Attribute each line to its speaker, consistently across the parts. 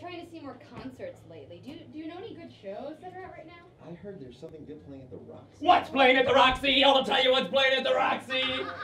Speaker 1: trying to see more concerts lately. Do you know any good shows that are out right now?
Speaker 2: I heard there's something good playing at the Roxy.
Speaker 3: What's playing at the Roxy? I'll tell you what's playing at the Roxy.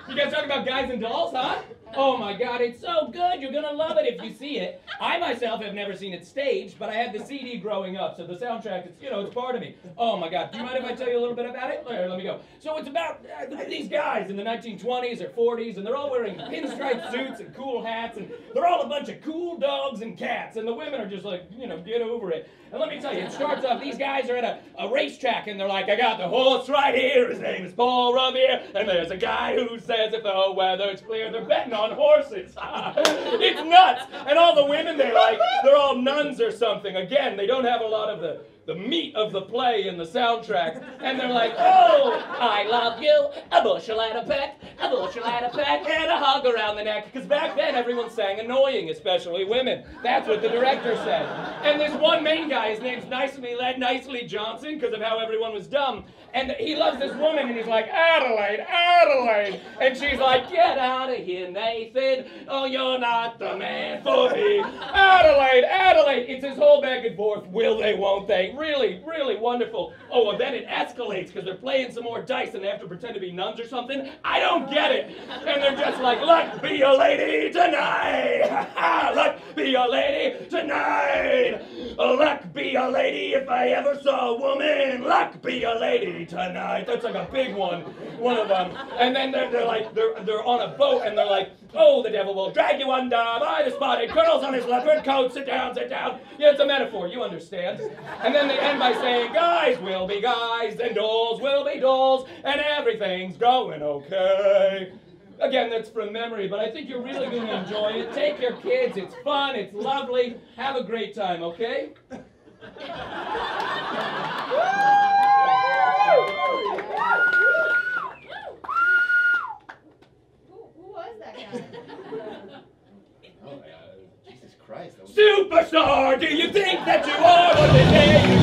Speaker 3: You guys talking about Guys and Dolls, huh? Oh my God, it's so good. You're gonna love it if you see it. I myself have never seen it staged, but I had the CD growing up, so the soundtrack, it's part of me. Oh my God, do you mind if I tell you a little bit about it? Here, let me go. So it's about these guys in the 1920s or 40s, and they're all wearing pinstripe suits and cool hats, and they're all a bunch of cool dogs and cats, and the women are just like, get over it. And let me tell you, it starts off, these guys are at a racetrack, and they're like, I got the horse right here, his name is Paul Revere, and there's a guy who says if the weather's clear, they're betting on horses. It's nuts. And all the women they're all nuns or something. Again, they don't have a lot of the meat of the play in the soundtrack. And they're like, oh, I love you, a bushel and a peck, and a hug around the neck. Because back then, everyone sang annoying, especially women. That's what the director said. And this one main guy, his name's Nicely Johnson, because of how everyone was dumb. And he loves this woman, and he's like, Adelaide. And she's like, get out of here, Nathan. Oh, you're not the man for me. Adelaide. It's his whole back and forth. Will they, won't they? Really, really wonderful. Oh, and then it escalates because they're playing some more dice and they have to pretend to be nuns or something. I don't get it. And they're just like, luck be a lady tonight. Luck be a lady tonight. Luck be a lady if I ever saw a woman. Luck be a lady tonight. That's like a big one of them. And then they're on a boat and they're like, oh, the devil will drag you under by the spotted curls on his leopard coat. Sit down. Yeah, it's a metaphor, you understand. And then they end by saying, guys will be guys and dolls will be dolls and everything's going okay. Again, that's from memory, but I think you're really going to enjoy it. Take your kids. It's fun. It's lovely. Have a great time, okay?
Speaker 1: Who was that guy?
Speaker 2: Oh, Jesus Christ.
Speaker 3: Superstar, do you think that you are what they say?